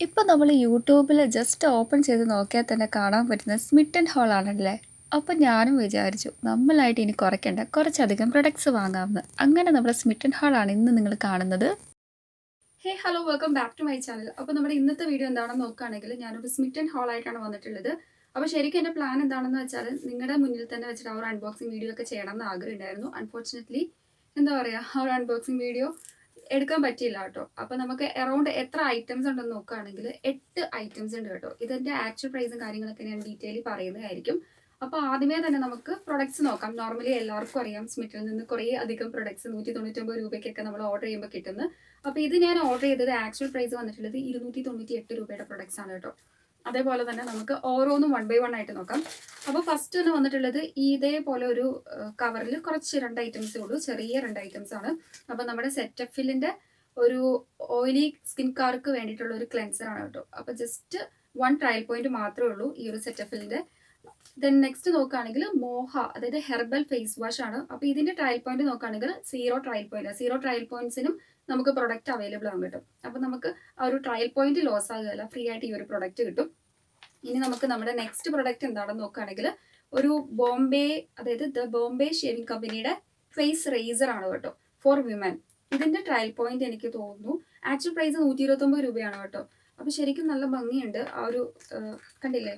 ഇപ്പോൾ നമ്മൾ യൂട്യൂബിൽ ജസ്റ്റ് ഓപ്പൺ ചെയ്ത് നോക്കിയാൽ തന്നെ കാണാൻ പറ്റുന്ന സ്മിട്ടൻ ഹോൾ ആണല്ലേ. അപ്പോൾ ഞാനും വിചാരിച്ചു നമ്മളായിട്ട് ഇനി കുറയ്ക്കേണ്ട കുറച്ചധികം പ്രൊഡക്ട്സ് വാങ്ങാമെന്ന്. അങ്ങനെ നമ്മുടെ സ്മിട്ടൻ ഹോളാണ് ഇന്ന് നിങ്ങൾ കാണുന്നത്. Hey hello, welcome back to my channel. അപ്പോൾ നമ്മുടെ ഇന്നത്തെ വീഡിയോ എന്താണെന്ന് നോക്കുകയാണെങ്കിൽ ഞാനൊരു സ്മിട്ടൻ ഹോളായിട്ടാണ് വന്നിട്ടുള്ളത്. അപ്പോൾ ശരിക്കും എൻ്റെ പ്ലാൻ എന്താണെന്ന് വെച്ചാൽ നിങ്ങളുടെ മുന്നിൽ തന്നെ വെച്ചിട്ട് ആ ഒരു അൺബോക്സിങ് വീഡിയോ ഒക്കെ ചെയ്യണം എന്ന് ആഗ്രഹം ഉണ്ടായിരുന്നു. അൺഫോർച്ചുനേറ്റ്ലി എന്താ പറയുക, ആ ഒരു അൺബോക്സിങ് വീഡിയോ എടുക്കാൻ പറ്റിയില്ല കേട്ടോ. അപ്പോൾ നമുക്ക് അറൗണ്ട് എത്ര ഐറ്റംസ് ഉണ്ടെന്ന് നോക്കുകയാണെങ്കിൽ 8 ഐറ്റംസ് ഉണ്ട് കേട്ടോ. ഇതിൻ്റെ ആക്ച്വൽ പ്രൈസും കാര്യങ്ങളൊക്കെ ഞാൻ ഡീറ്റെയിൽ പറയുന്നതായിരിക്കും. അപ്പോൾ ആദ്യമേ തന്നെ നമുക്ക് പ്രൊഡക്ട്സ് നോക്കാം. നോർമലി എല്ലാവർക്കും അറിയാം സ്മിറ്റിൽ നിന്ന് കുറേ അധികം പ്രൊഡക്ട്സ് 199 രൂപയ്ക്കൊക്കെ നമ്മൾ ഓർഡർ ചെയ്യുമ്പോൾ കിട്ടുന്നത്. അപ്പോൾ ഇത് ഞാൻ ഓർഡർ ചെയ്തത് ആക്ച്വൽ പ്രൈസ് വന്നിട്ടുള്ളത് 298 രൂപയുടെ പ്രൊഡക്ട്സ് ആണ് കേട്ടോ. അതേപോലെ തന്നെ നമുക്ക് ഓരോന്നും 1 ബൈ 1 ആയിട്ട് നോക്കാം. അപ്പോൾ ഫസ്റ്റ് തന്നെ വന്നിട്ടുള്ളത് ഇതേപോലെ ഒരു കവറിൽ കുറച്ച് 2 ഐറ്റംസേ ഉള്ളൂ, ചെറിയ 2 ഐറ്റംസ് ആണ്. അപ്പോൾ നമ്മുടെ സെറ്റഫിലിൻ്റെ ഒരു ഓയിലി സ്കിൻകാർക്ക് വേണ്ടിയിട്ടുള്ള ഒരു ക്ലെൻസർ ആണ് കേട്ടോ. അപ്പോൾ ജസ്റ്റ് 1 ട്രയൽ പോയിന്റ് മാത്രമേ ഉള്ളൂ ഈ ഒരു സെറ്റഫിലിൻ്റെ. ദെൻ നെക്സ്റ്റ് നോക്കുകയാണെങ്കിൽ മോഹ, അതായത് ഹെർബൽ ഫേസ് വാഷ് ആണ്. അപ്പോൾ ഇതിൻ്റെ ട്രയൽ പോയിന്റ് നോക്കുകയാണെങ്കിൽ 0 ട്രയൽ പോയിന്റ്. 0 ട്രയൽ പോയിന്റ്സിനും നമുക്ക് പ്രൊഡക്റ്റ് അവൈലബിൾ ആകും കേട്ടോ. അപ്പോൾ നമുക്ക് ആ ഒരു ട്രയൽ പോയിന്റ് ലോസ് ആകുകയല്ല, ഫ്രീ ആയിട്ട് ഈ ഒരു പ്രൊഡക്റ്റ് കിട്ടും. ഇനി നമുക്ക് നമ്മുടെ നെക്സ്റ്റ് പ്രൊഡക്റ്റ് എന്താണെന്ന് നോക്കുകയാണെങ്കിൽ ഒരു ബോംബെ, അതായത് ദ ബോംബെ ഷേവിംഗ് കമ്പനിയുടെ ഫേസ് റേസർ ആണ് കേട്ടോ, ഫോർ വിമൻ. ഇതിൻ്റെ ട്രയൽ പോയിന്റ് എനിക്ക് തോന്നുന്നു ആക്ച്വൽ പ്രൈസ് 129 രൂപയാണ് കേട്ടോ. അപ്പോൾ ശരിക്കും നല്ല ഭംഗിയുണ്ട്. ആ ഒരു കണ്ടില്ലേ,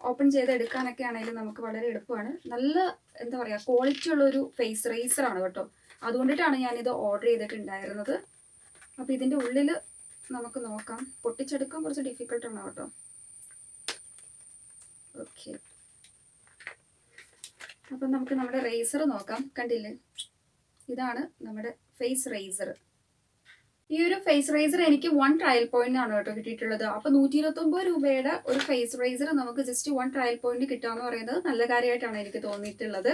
ഓപ്പൺ ചെയ്ത് എടുക്കാനൊക്കെ ആണെങ്കിലും നമുക്ക് വളരെ എളുപ്പമാണ്. നല്ല എന്താ പറയുക, ക്വാളിറ്റി ഉള്ളൊരു ഫേസ് റേസർ ആണ് കേട്ടോ. അതുകൊണ്ടിട്ടാണ് ഞാനിത് ഓർഡർ ചെയ്തിട്ടുണ്ടായിരുന്നത്. അപ്പോൾ ഇതിൻ്റെ ഉള്ളിൽ നമുക്ക് നോക്കാം. പൊട്ടിച്ചെടുക്കാൻ കുറച്ച് ഡിഫിക്കൽട്ടാണ് കേട്ടോ. ഓക്കെ, അപ്പം നമുക്ക് നമ്മുടെ റേസർ നോക്കാം. കണ്ടില്ലേ, ഇതാണ് നമ്മുടെ ഫേസ് റേസർ. ഈ ഒരു ഫേസ് റേസർ എനിക്ക് 1 ട്രയൽ പോയിന്റ് ആണ് കേട്ടോ കിട്ടിയിട്ടുള്ളത്. അപ്പോൾ 129 രൂപയുടെ ഒരു ഫേസ് റേസർ നമുക്ക് ജസ്റ്റ് 1 ട്രയൽ പോയിന്റ് കിട്ടുക പറയുന്നത് നല്ല കാര്യമായിട്ടാണ് എനിക്ക് തോന്നിയിട്ടുള്ളത്.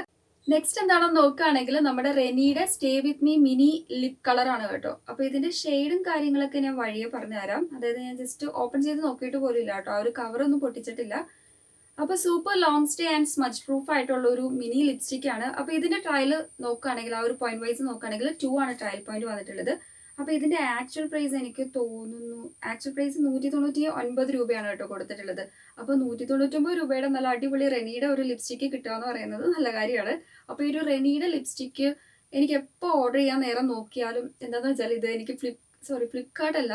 നെക്സ്റ്റ് എന്താണെന്ന് നോക്കുകയാണെങ്കിൽ നമ്മുടെ റെനിയുടെ stay with me mini lip colour ആണ് കേട്ടോ. അപ്പോൾ ഇതിന്റെ ഷെയ്ഡും കാര്യങ്ങളൊക്കെ ഞാൻ വഴിയെ പറഞ്ഞുതരാം. അതായത് ഞാൻ ജസ്റ്റ് ഓപ്പൺ ചെയ്ത് നോക്കിയിട്ട് പോലും ഇല്ല കേട്ടോ, ആ ഒരു കവറൊന്നും പൊട്ടിച്ചിട്ടില്ല. അപ്പോൾ super long stay and smudge proof ആയിട്ടുള്ള ഒരു മിനി ലിപ്സ്റ്റിക് ആണ്. അപ്പോൾ ഇതിന്റെ ട്രയൽ നോക്കുകയാണെങ്കിൽ ആ ഒരു പോയിന്റ് വൈസ് നോക്കുകയാണെങ്കിൽ 2 ആണ് ട്രയൽ പോയിന്റ് വന്നിട്ടുള്ളത്. അപ്പോൾ ഇതിന്റെ ആക്ച്വൽ പ്രൈസ് എനിക്ക് തോന്നുന്നു ആക്ച്വൽ പ്രൈസ് 199 രൂപയാണ് കേട്ടോ കൊടുത്തിട്ടുള്ളത്. അപ്പോൾ 199 രൂപയുടെ നല്ല അടിപൊളി റെനിയുടെ ഒരു ലിപ്സ്റ്റിക്ക് കിട്ടുക എന്ന് പറയുന്നത് നല്ല കാര്യമാണ്. അപ്പോൾ ഈ ഒരു റെനിയുടെ ലിപ്സ്റ്റിക്ക് എനിക്ക് എപ്പോൾ ഓർഡർ ചെയ്യാൻ നേരം നോക്കിയാലും എന്താണെന്ന് വെച്ചാൽ ഇത് എനിക്ക് ഫ്ലിപ്കാർട്ട് അല്ല,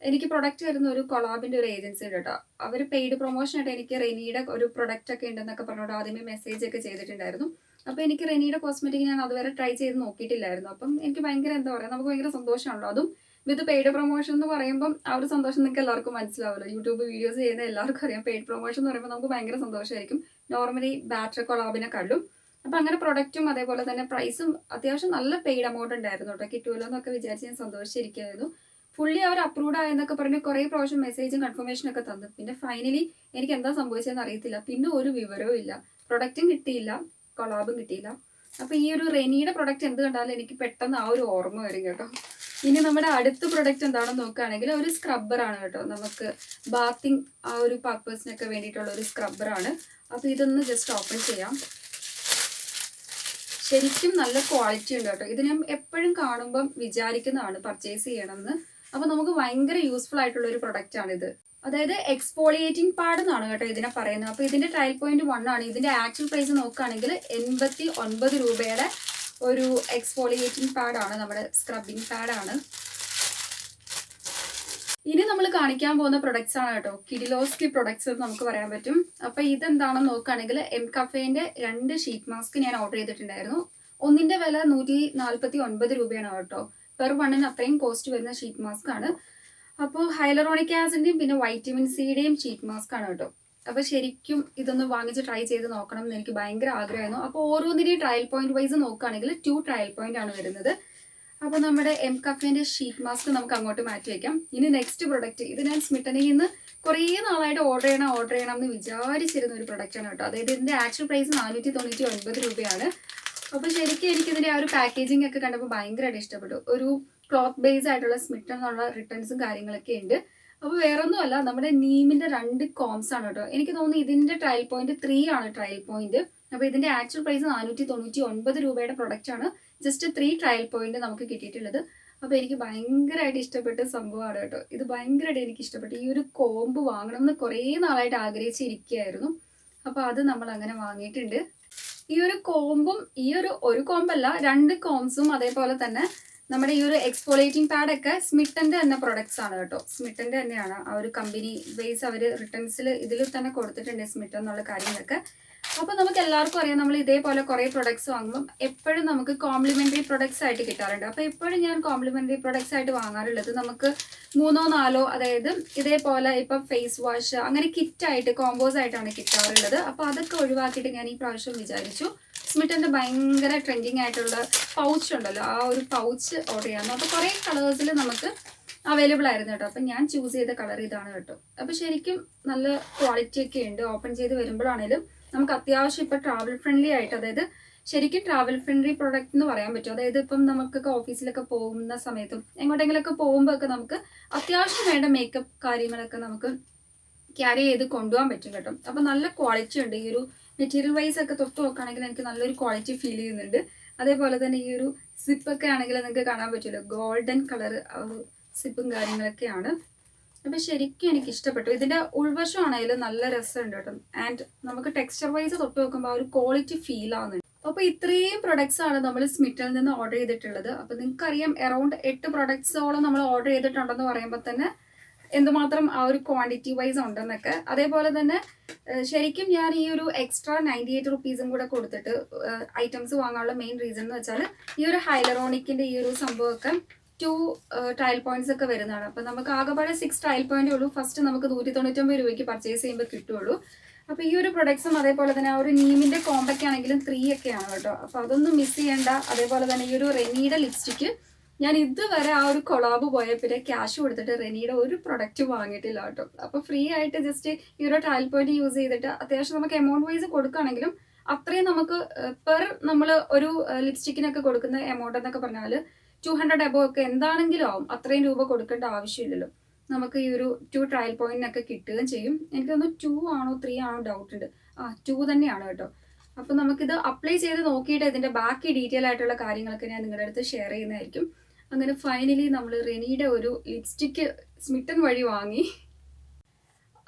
എനിക്ക് പ്രൊഡക്റ്റ് വരുന്ന ഒരു കൊളാബിന്റെ ഒരു ഏജൻസി ഉണ്ട് കേട്ടോ. അവർ പെയ്ഡ് പ്രൊമോഷൻ ആയിട്ട് എനിക്ക് റെനിയുടെ ഒരു പ്രൊഡക്റ്റ് ഒക്കെ ഉണ്ടെന്നൊക്കെ പറഞ്ഞോട്ട് ആദ്യമേ മെസ്സേജ് ഒക്കെ ചെയ്തിട്ടുണ്ടായിരുന്നു. അപ്പോൾ എനിക്ക് റെനിയുടെ കോസ്മെറ്റിക് ഞാൻ അതുവരെ ട്രൈ ചെയ്ത് നോക്കിയിട്ടില്ലായിരുന്നു. അപ്പം എനിക്ക് ഭയങ്കര എന്താ പറയുക, നമുക്ക് ഭയങ്കര സന്തോഷമാണല്ലോ. അതും വിത്ത് പെയ്ഡ് പ്രൊമോഷൻ എന്ന് പറയുമ്പം ആ ഒരു സന്തോഷം നിങ്ങൾക്ക് എല്ലാവർക്കും മനസ്സിലാവുമല്ലോ. യൂട്യൂബ് വീഡിയോസ് ചെയ്യുന്ന എല്ലാവർക്കും അറിയാം, പെയ്ഡ് പ്രൊമോഷൻ എന്ന് പറയുമ്പോൾ നമുക്ക് ഭയങ്കര സന്തോഷമായിരിക്കും നോർമലി ബാറ്ററി കൊളാബിനെക്കാളും. അപ്പം അങ്ങനെ പ്രൊഡക്റ്റും അതേപോലെ തന്നെ പ്രൈസും അത്യാവശ്യം നല്ല പെയ്ഡ് എമൗണ്ട് ഉണ്ടായിരുന്നു കേട്ടോ. കിട്ടുമല്ലോ എന്നൊക്കെ വിചാരിച്ച് ഞാൻ സന്തോഷിച്ചിരിക്കുകയായിരുന്നു. ഫുള്ളി അവർ അപ്രൂവ്ഡ് ആയെന്നൊക്കെ പറഞ്ഞ് കുറേ പ്രാവശ്യം മെസ്സേജും കൺഫർമേഷനും ഒക്കെ തന്നു. പിന്നെ ഫൈനലി എനിക്ക് എന്താ സംഭവിച്ചതെന്ന് അറിയത്തില്ല. പിന്നെ ഒരു വിവരവും ഇല്ല, പ്രൊഡക്റ്റും കിട്ടിയില്ല, കൊളാബും കിട്ടിയില്ല. അപ്പോൾ ഈ ഒരു റെനിയുടെ പ്രൊഡക്റ്റ് എന്ത് കണ്ടാലും എനിക്ക് പെട്ടെന്ന് ആ ഒരു ഓർമ്മ വരും കേട്ടോ. ഇനി നമ്മുടെ അടുത്ത പ്രൊഡക്റ്റ് എന്താണെന്ന് നോക്കുകയാണെങ്കിൽ ഒരു സ്ക്രബ്ബറാണ് കേട്ടോ. നമുക്ക് ബാത്തിങ് ആ ഒരു പർപ്പസിനൊക്കെ വേണ്ടിയിട്ടുള്ള ഒരു സ്ക്രബ്ബറാണ്. അപ്പോൾ ഇതൊന്ന് ജസ്റ്റ് ഓപ്പൺ ചെയ്യാം. ശരിക്കും നല്ല ക്വാളിറ്റി ഉണ്ട് കേട്ടോ. ഇത് ഞാൻ എപ്പോഴും കാണുമ്പം വിചാരിക്കുന്നതാണ് പർച്ചേസ് ചെയ്യണമെന്ന്. അപ്പോൾ നമുക്ക് ഭയങ്കര യൂസ്ഫുൾ ആയിട്ടുള്ള ഒരു പ്രൊഡക്റ്റ് ആണിത്. അതായത് എക്സ്പോളിയേറ്റിംഗ് പാഡ് എന്നാണ് കേട്ടോ ഇതിനെ പറയുന്നത്. അപ്പോൾ ഇതിന്റെ ട്രയൽ പോയിന്റ് 1 ആണ്. ഇതിന്റെ ആക്ച്വൽ പ്രൈസ് നോക്കുകയാണെങ്കിൽ 89 രൂപയുടെ ഒരു എക്സ്പോളിയേറ്റിംഗ് പാഡാണ്, നമ്മുടെ സ്ക്രബിംഗ് പാഡാണ്. ഇനി നമ്മൾ കാണിക്കാൻ പോകുന്ന പ്രൊഡക്ട്സ് ആണ് കേട്ടോ, കിഡിലോസ്കി പ്രൊഡക്ട്സ് നമുക്ക് പറയാൻ പറ്റും. അപ്പോൾ ഇതെന്താണെന്ന് നോക്കുകയാണെങ്കിൽ എം കഫേന്റെ 2 ഷീറ്റ് മാസ്ക് ഞാൻ ഓർഡർ ചെയ്തിട്ടുണ്ടായിരുന്നു. ഒന്നിന്റെ വില 149 രൂപയാണ് കേട്ടോ. പെർ വണ്ണിന് അത്രയും കോസ്റ്റ് വരുന്ന ഷീറ്റ് മാസ്ക് ആണ്. അപ്പോൾ ഹൈലറോണിക് ആസിഡിന്റെയും പിന്നെ വൈറ്റമിൻ സിയുടെയും ഷീറ്റ് മാസ്ക് ആണ് കേട്ടോ. അപ്പോൾ ശരിക്കും ഇതൊന്ന് വാങ്ങിച്ച് ട്രൈ ചെയ്ത് നോക്കണം എന്ന് എനിക്ക് ഭയങ്കര ആഗ്രഹമായിരുന്നു. അപ്പോൾ ഓരോന്നിനെയും ട്രയൽ പോയിന്റ് വൈസ് നോക്കുകയാണെങ്കിൽ 2 ട്രയൽ പോയിന്റ് ആണ് വരുന്നത്. അപ്പോൾ നമ്മുടെ എം കഫേന്റെ ഷീറ്റ് മാസ്ക് നമുക്ക് അങ്ങോട്ട് മാറ്റി വയ്ക്കാം. ഇനി നെക്സ്റ്റ് പ്രൊഡക്റ്റ്, ഇത് ഞാൻ സ്മിട്ടനിൽ നിന്ന് കുറേ നാളായിട്ട് ഓർഡർ ചെയ്യണം എന്ന് വിചാരിച്ചിരുന്ന ഒരു പ്രൊഡക്റ്റാണ് കേട്ടോ. അതായത് ഇതിന്റെ ആക്ച്വൽ പ്രൈസ് 499 രൂപയാണ്. അപ്പോൾ ശരിക്കും എനിക്കിതിന്റെ ആ ഒരു പാക്കേജിംഗ് ഒക്കെ കണ്ടപ്പോൾ ഭയങ്കരമായിട്ട് ഇഷ്ടപ്പെട്ടു. ഒരു ക്ലോത്ത് ബേസ് ആയിട്ടുള്ള സ്മിട്ടൻ എന്നുള്ള റിട്ടേൺസും കാര്യങ്ങളൊക്കെ ഉണ്ട്. അപ്പോൾ വേറൊന്നുമല്ല, നമ്മുടെ നീമിന്റെ 2 കോംസ് ആണ് കേട്ടോ. എനിക്ക് തോന്നുന്നു ഇതിന്റെ ട്രയൽ പോയിന്റ് 3 ആണ് ട്രയൽ പോയിന്റ്. അപ്പോൾ ഇതിന്റെ ആക്ച്വൽ പ്രൈസ് 499 രൂപയുടെ പ്രൊഡക്റ്റ് ആണ്. ജസ്റ്റ് 3 ട്രയൽ പോയിന്റ് നമുക്ക് കിട്ടിയിട്ടുള്ളത്. അപ്പോൾ എനിക്ക് ഭയങ്കരമായിട്ട് ഇഷ്ടപ്പെട്ട സംഭവമാണ് കേട്ടോ. ഇത് ഭയങ്കരമായിട്ട് എനിക്ക് ഇഷ്ടപ്പെട്ടു. ഈ ഒരു കോംബ് വാങ്ങണം എന്ന് കുറേ നാളായിട്ട് ആഗ്രഹിച്ചിരിക്കുകയായിരുന്നു. അപ്പോൾ അത് നമ്മൾ അങ്ങനെ വാങ്ങിയിട്ടുണ്ട്. ഈ ഒരു കോംബും ഒരു കോംബല്ല, 2 കോംസും അതേപോലെ തന്നെ നമ്മുടെ ഈ ഒരു എക്സ്ഫോളിയേറ്റിംഗ് പാഡൊക്കെ സ്മിട്ടൻ്റെ തന്നെ പ്രൊഡക്ട്സ് ആണ് കേട്ടോ. സ്മിട്ടൻ്റെ തന്നെയാണ്. ആ ഒരു കമ്പനി ബേസ് അവർ റിട്ടേൺസിൽ ഇതിൽ തന്നെ കൊടുത്തിട്ടുണ്ട് സ്മിട്ടൻ എന്നുള്ള കാര്യങ്ങളൊക്കെ. അപ്പോൾ നമുക്ക് എല്ലാവർക്കും അറിയാം, നമ്മൾ ഇതേപോലെ കുറേ പ്രൊഡക്ട്സ് വാങ്ങുമ്പോൾ എപ്പോഴും നമുക്ക് കോംപ്ലിമെൻ്ററി പ്രൊഡക്ട്സ് ആയിട്ട് കിട്ടാറുണ്ട്. അപ്പോൾ എപ്പോഴും ഞാൻ കോംപ്ലിമെൻ്ററി പ്രൊഡക്ട്സ് ആയിട്ട് വാങ്ങാറുള്ളത് നമുക്ക് 3 4 അതായത് ഇതേപോലെ ഇപ്പം ഫേസ് വാഷ് അങ്ങനെ കിറ്റായിട്ട് കോമ്പോസ് ആയിട്ടാണ് കിട്ടാറുള്ളത്. അപ്പോൾ അതൊക്കെ ഒഴിവാക്കിയിട്ട് ഞാൻ ഈ പ്രാവശ്യം വിചാരിച്ചു സ്മിട്ടൻ്റെ ഭയങ്കര ട്രെൻഡിങ് ആയിട്ടുള്ള പൗച്ച് ഉണ്ടല്ലോ, ആ ഒരു പൗച്ച് ഓർഡർ ചെയ്യാമെന്ന്. അപ്പോൾ കുറേ കളേഴ്സിൽ നമുക്ക് അവൈലബിൾ ആയിരുന്നു കേട്ടോ. അപ്പം ഞാൻ ചൂസ് ചെയ്ത കളർ ഇതാണ് കേട്ടോ. അപ്പോൾ ശരിക്കും നല്ല ക്വാളിറ്റി ഒക്കെ ഉണ്ട്. ഓപ്പൺ ചെയ്ത് വരുമ്പോഴാണേലും നമുക്ക് അത്യാവശ്യം ഇപ്പം ട്രാവൽ ഫ്രണ്ട്ലി ആയിട്ട്, അതായത് ശരിക്കും ട്രാവൽ ഫ്രണ്ട്ലി പ്രൊഡക്റ്റ് എന്ന് പറയാൻ പറ്റും. അതായത് ഇപ്പം നമുക്കൊക്കെ ഓഫീസിലൊക്കെ പോകുന്ന സമയത്തും എങ്ങോട്ടെങ്കിലൊക്കെ പോകുമ്പോൾ ഒക്കെ നമുക്ക് അത്യാവശ്യം വേണ്ട മേക്കപ്പ് കാര്യങ്ങളൊക്കെ നമുക്ക് ക്യാരി ചെയ്ത് കൊണ്ടുപോകാൻ പറ്റും കേട്ടോ. അപ്പം നല്ല ക്വാളിറ്റി ഉണ്ട്. ഈ ഒരു മെറ്റീരിയൽ വൈസ് ഒക്കെ തൊട്ട് നോക്കുകയാണെങ്കിൽ എനിക്ക് നല്ലൊരു ക്വാളിറ്റി ഫീൽ ചെയ്യുന്നുണ്ട്. അതേപോലെ തന്നെ ഈ ഒരു സിപ്പൊക്കെ ആണെങ്കിൽ നിങ്ങൾക്ക് കാണാൻ പറ്റുമല്ലോ, ഗോൾഡൻ കളർ സിപ്പും കാര്യങ്ങളൊക്കെയാണ്. അപ്പം ശരിക്കും എനിക്ക് ഇഷ്ടപ്പെട്ടു. ഇതിൻ്റെ ഉൾവശം ആണെങ്കിലും നല്ല രസമുണ്ട് കേട്ടോ. ആൻഡ് നമുക്ക് ടെക്സ്ചർ വൈസ് തൊട്ട് നോക്കുമ്പോൾ ആ ഒരു ക്വാളിറ്റി ഫീൽ ആവുന്നുണ്ട്. അപ്പോൾ ഇത്രയും പ്രൊഡക്ട്സ് ആണ് നമ്മൾ സ്മിറ്റനിൽ നിന്ന് ഓർഡർ ചെയ്തിട്ടുള്ളത്. അപ്പോൾ നിങ്ങൾക്കറിയാം, അറൗണ്ട് 8 പ്രൊഡക്ട്സോളം നമ്മൾ ഓർഡർ ചെയ്തിട്ടുണ്ടെന്ന് പറയുമ്പോൾ തന്നെ എന്തുമാത്രം ആ ഒരു ക്വാണ്ടിറ്റി വൈസ് ഉണ്ടെന്നൊക്കെ. അതേപോലെ തന്നെ ശരിക്കും ഞാൻ ഈ ഒരു എക്സ്ട്രാ 98 റുപ്പീസും കൂടെ കൊടുത്തിട്ട് ഐറ്റംസ് വാങ്ങാനുള്ള മെയിൻ റീസൺ എന്ന് വെച്ചാൽ ഈ ഒരു ഹൈലറോണിക്കിൻ്റെ ഈ ഒരു സംഭവമൊക്കെ 2 ട്രയൽ പോയിന്റ്സ് ഒക്കെ വരുന്നതാണ്. അപ്പം നമുക്ക് ആകെപ്പാടെ 6 ട്രയൽ പോയിന്റ് ഉള്ളൂ. ഫസ്റ്റ് നമുക്ക് 199 രൂപയ്ക്ക് പർച്ചേസ് ചെയ്യുമ്പോൾ കിട്ടുള്ളൂ. അപ്പോൾ ഈ ഒരു പ്രൊഡക്ട്സും അതേപോലെ തന്നെ ആ ഒരു നീമിൻ്റെ കോമ്പൊക്കെ ആണെങ്കിലും 3 ഒക്കെയാണ് കേട്ടോ. അപ്പോൾ അതൊന്നും മിസ് ചെയ്യേണ്ട. അതേപോലെ തന്നെ ഈ ഒരു റെനിയുടെ ലിപ്സ്റ്റിക്ക് ഞാൻ ഇതുവരെ ആ ഒരു കൊളാബ് പോയ പിന്നെ ക്യാഷ് കൊടുത്തിട്ട് റെനിയുടെ ഒരു പ്രൊഡക്റ്റ് വാങ്ങിയിട്ടില്ല കേട്ടോ. അപ്പോൾ ഫ്രീ ആയിട്ട് ജസ്റ്റ് ഈ ഒരു ട്രയൽ പോയിന്റ് യൂസ് ചെയ്തിട്ട് അത്യാവശ്യം നമുക്ക് എമൗണ്ട് വൈസ് കൊടുക്കുകയാണെങ്കിലും അത്രയും നമുക്ക് നമ്മൾ ഒരു ലിപ്സ്റ്റിക്കിനൊക്കെ കൊടുക്കുന്ന എമൗണ്ട് എന്നൊക്കെ പറഞ്ഞാൽ 200 എബോ ഒക്കെ എന്താണെങ്കിലും ആവും. അത്രയും രൂപ കൊടുക്കേണ്ട ആവശ്യമില്ലല്ലോ. നമുക്ക് ഈ ഒരു 2 ട്രയൽ പോയിന്റിനൊക്കെ കിട്ടുകയും ചെയ്യും. എനിക്ക് തോന്നുന്നു 2 ആണോ 3 ആണോ ഡൗട്ട് ഉണ്ട്. 2 തന്നെയാണ് കേട്ടോ. അപ്പം നമുക്കിത് അപ്ലൈ ചെയ്ത് നോക്കിയിട്ട് ഇതിൻ്റെ ബാക്കി ഡീറ്റെയിൽ ആയിട്ടുള്ള കാര്യങ്ങളൊക്കെ ഞാൻ നിങ്ങളുടെ അടുത്ത് ഷെയർ ചെയ്യുന്നതായിരിക്കും. അങ്ങനെ ഫൈനലി നമ്മൾ റെനിയുടെ ഒരു ലിപ്സ്റ്റിക്ക് സ്മിട്ടൻ വഴി വാങ്ങി.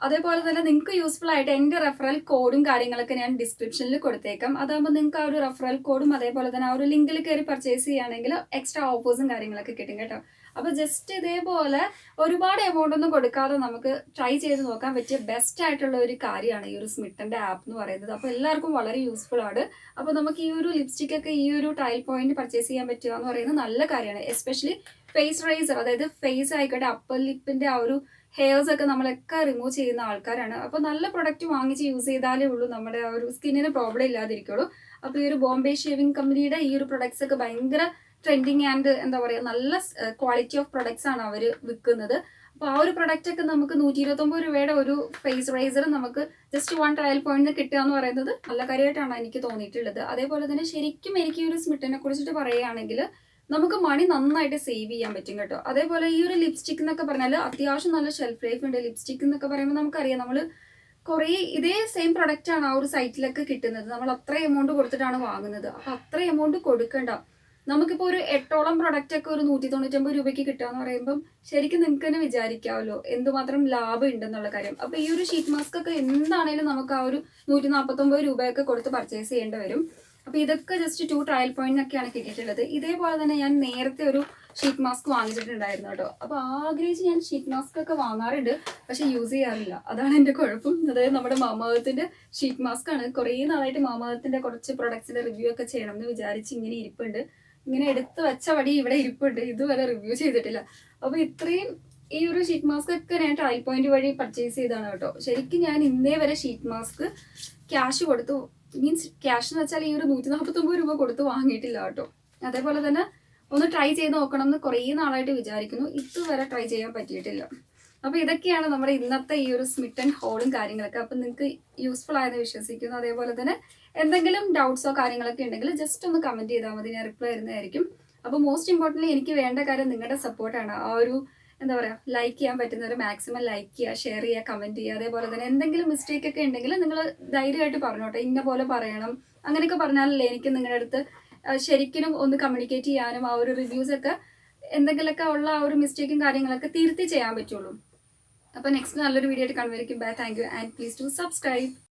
അതേപോലെ തന്നെ നിങ്ങൾക്ക് യൂസ്ഫുൾ ആയിട്ട് എൻ്റെ റെഫറൽ കോഡും കാര്യങ്ങളൊക്കെ ഞാൻ ഡിസ്ക്രിപ്ഷനിൽ കൊടുത്തേക്കാം. അതാകുമ്പോൾ നിങ്ങൾക്ക് ആ ഒരു റെഫറൽ കോഡും അതേപോലെ തന്നെ ആ ഒരു ലിങ്കിൽ കയറി പർച്ചേസ് ചെയ്യുകയാണെങ്കിൽ എക്സ്ട്രാ ഓഫേഴ്സും കാര്യങ്ങളൊക്കെ കിട്ടും കേട്ടോ. അപ്പോൾ ജസ്റ്റ് ഇതേപോലെ ഒരുപാട് എമൗണ്ട് ഒന്നും കൊടുക്കാതെ നമുക്ക് ട്രൈ ചെയ്ത് നോക്കാൻ പറ്റിയ ബെസ്റ്റ് ആയിട്ടുള്ള ഒരു കാര്യമാണ് ഈ ഒരു സ്മിട്ടൻ്റെ ആപ്പ് എന്ന് പറയുന്നത്. അപ്പോൾ എല്ലാവർക്കും വളരെ യൂസ്ഫുൾ ആണ്. അപ്പോൾ നമുക്ക് ഈ ഒരു ലിപ്സ്റ്റിക്കൊക്കെ ഈ ഒരു ട്രയൽ പോയിന്റ് പർച്ചേസ് ചെയ്യാൻ പറ്റുക എന്ന് പറയുന്നത് നല്ല കാര്യമാണ്. എസ്പെഷ്യലി ഫേസ് റൈസർ, അതായത് ഫേസ് ആയിക്കോട്ടെ, അപ്പർ ലിപ്പിൻ്റെ ആ ഒരു ഹെയർസ് ഒക്കെ നമ്മളൊക്കെ റിമൂവ് ചെയ്യുന്ന ആൾക്കാരാണ്. അപ്പോൾ നല്ല പ്രൊഡക്റ്റ് വാങ്ങിച്ച് യൂസ് ചെയ്താലേ ഉള്ളൂ നമ്മുടെ ആ ഒരു സ്കിന്നിന് പ്രോബ്ലം ഇല്ലാതിരിക്കുള്ളൂ. അപ്പോൾ ഈ ഒരു ബോംബെ ഷേവിംഗ് കമ്പനിയുടെ ഈ ഒരു പ്രൊഡക്ട്സ് ഒക്കെ ഭയങ്കര ട്രെൻഡിങ് ആൻഡ് എന്താ പറയുക, നല്ല ക്വാളിറ്റി ഓഫ് പ്രൊഡക്ട്സ് ആണ് അവർ വിൽക്കുന്നത്. അപ്പോൾ ആ ഒരു പ്രൊഡക്റ്റ് ഒക്കെ നമുക്ക് 129 രൂപയുടെ ഒരു ഫേസ് റൈസർ നമുക്ക് ജസ്റ്റ് 1 ട്രയൽ പോയിന്റ് കിട്ടുക എന്ന് പറയുന്നത് നല്ല കാര്യമായിട്ടാണ് എനിക്ക് തോന്നിയിട്ടുള്ളത്. അതേപോലെ തന്നെ ശരിക്കും എനിക്ക് ഈ ഒരു സ്മിട്ടനെ കുറിച്ചിട്ട് പറയുകയാണെങ്കിൽ നമുക്ക് മണി നന്നായിട്ട് സേവ് ചെയ്യാൻ പറ്റും കേട്ടോ. അതേപോലെ ഈ ഒരു ലിപ്സ്റ്റിക് എന്നൊക്കെ പറഞ്ഞാൽ അത്യാവശ്യം നല്ല ഷെൽഫ് ലൈഫ് ഉണ്ട്. ലിപ്സ്റ്റിക് എന്നൊക്കെ പറയുമ്പോൾ നമുക്കറിയാം, നമ്മൾ കുറേ ഇതേ സെയിം പ്രൊഡക്റ്റ് ആണ് ആ ഒരു സൈറ്റിലൊക്കെ കിട്ടുന്നത്. നമ്മൾ അത്ര എമൗണ്ട് കൊടുത്തിട്ടാണ് വാങ്ങുന്നത്. അപ്പോൾ അത്ര എമൗണ്ട് കൊടുക്കണ്ട. നമുക്കിപ്പോൾ ഒരു 8ഓളം പ്രൊഡക്റ്റ് ഒക്കെ ഒരു 199 രൂപയ്ക്ക് കിട്ടുക എന്ന് പറയുമ്പം ശരിക്കും നിങ്ങൾക്ക് തന്നെ വിചാരിക്കാമല്ലോ എന്തുമാത്രം ലാഭം ഉണ്ടെന്നുള്ള കാര്യം. അപ്പോൾ ഈ ഒരു ഷീറ്റ് മാസ്ക് ഒക്കെ എന്താണേലും നമുക്ക് ആ ഒരു 149 രൂപയൊക്കെ കൊടുത്ത് പർച്ചേസ് ചെയ്യേണ്ടി വരും. അപ്പോൾ ഇതൊക്കെ ജസ്റ്റ് 2 ട്രയൽ പോയിന്റിനൊക്കെയാണ് കിട്ടിയിട്ടുള്ളത്. ഇതേപോലെ തന്നെ ഞാൻ നേരത്തെ ഒരു ഷീറ്റ് മാസ്ക് വാങ്ങിച്ചിട്ടുണ്ടായിരുന്നു കേട്ടോ. അപ്പോൾ ആഗ്രഹിച്ച് ഞാൻ ഷീറ്റ് മാസ്ക് ഒക്കെ വാങ്ങാറുണ്ട്, പക്ഷെ യൂസ് ചെയ്യാറില്ല. അതാണ് എൻ്റെ കുഴപ്പം. അതായത് നമ്മുടെ മാമാഅർത്തിൻ്റെ ഷീറ്റ് മാസ്ക് ആണ്. കുറേ നാളായിട്ട് മാമാഅർത്തിൻ്റെ കുറച്ച് പ്രൊഡക്ട്സിൻ്റെ റിവ്യൂ ഒക്കെ ചെയ്യണം എന്ന് വിചാരിച്ച് ഇങ്ങനെ ഇരിപ്പുണ്ട്. ഇങ്ങനെ എടുത്ത് വെച്ച വടി ഇവിടെ ഇരിപ്പുണ്ട്. ഇതുവരെ റിവ്യൂ ചെയ്തിട്ടില്ല. അപ്പോൾ ഇത്രയും ഈ ഒരു ഷീറ്റ് മാസ്ക് ഒക്കെ ഞാൻ ട്രയൽ പോയിന്റ് വഴി പർച്ചേസ് ചെയ്താണ് കേട്ടോ. ശരിക്കും ഞാൻ ഇന്നേ വരെ ഷീറ്റ് മാസ്ക് ക്യാഷ് കൊടുത്തു, മീൻസ് ക്യാഷ് എന്ന് വെച്ചാൽ ഈ ഒരു 149 രൂപ കൊടുത്ത് വാങ്ങിയിട്ടില്ല കേട്ടോ. അതേപോലെ തന്നെ ഒന്ന് ട്രൈ ചെയ്ത് നോക്കണം എന്ന് കുറേ നാളായിട്ട് വിചാരിക്കുന്നു. ഇതുവരെ ട്രൈ ചെയ്യാൻ പറ്റിയിട്ടില്ല. അപ്പോൾ ഇതൊക്കെയാണ് നമ്മുടെ ഇന്നത്തെ ഈ ഒരു സ്മിട്ടൻ ഹോളും കാര്യങ്ങളൊക്കെ. അപ്പം നിങ്ങൾക്ക് യൂസ്ഫുൾ ആയെന്ന് വിശ്വസിക്കുന്നു. അതേപോലെ തന്നെ എന്തെങ്കിലും ഡൗട്ട്സോ കാര്യങ്ങളൊക്കെ ഉണ്ടെങ്കിൽ ജസ്റ്റ് ഒന്ന് കമൻറ്റ് ചെയ്താൽ മതി, ഞാൻ റിപ്ലൈ തരുന്നതായിരിക്കും. അപ്പോൾ മോസ്റ്റ് ഇമ്പോർട്ടൻ്റ്ലി എനിക്ക് വേണ്ട കാര്യം നിങ്ങളുടെ സപ്പോർട്ടാണ്. ആ ഒരു എന്താ പറയുക, ലൈക്ക് ചെയ്യാൻ പറ്റുന്നവർ മാക്സിമം ലൈക്ക് ചെയ്യുക, ഷെയർ ചെയ്യുക, കമൻറ്റ് ചെയ്യുക. അതേപോലെ തന്നെ എന്തെങ്കിലും മിസ്റ്റേക്ക് ഒക്കെ ഉണ്ടെങ്കിൽ നിങ്ങൾ ധൈര്യമായിട്ട് പറഞ്ഞോട്ടെ, ഇന്ന പോലെ പറയണം അങ്ങനെയൊക്കെ പറഞ്ഞാലല്ലേ എനിക്ക് നിങ്ങളുടെ അടുത്ത് ശരിക്കും ഒന്ന് കമ്മ്യൂണിക്കേറ്റ് ചെയ്യാനും ആ ഒരു റിവ്യൂസൊക്കെ എന്തെങ്കിലുമൊക്കെ ഉള്ള ആ ഒരു മിസ്റ്റേക്കും കാര്യങ്ങളൊക്കെ തിരുത്തി ചെയ്യാൻ പറ്റുള്ളൂ. അപ്പോൾ നെക്സ്റ്റ് നല്ലൊരു വീഡിയോ ആയിട്ട് കാണുമായിരിക്കും. Bye, thank you and please to subscribe.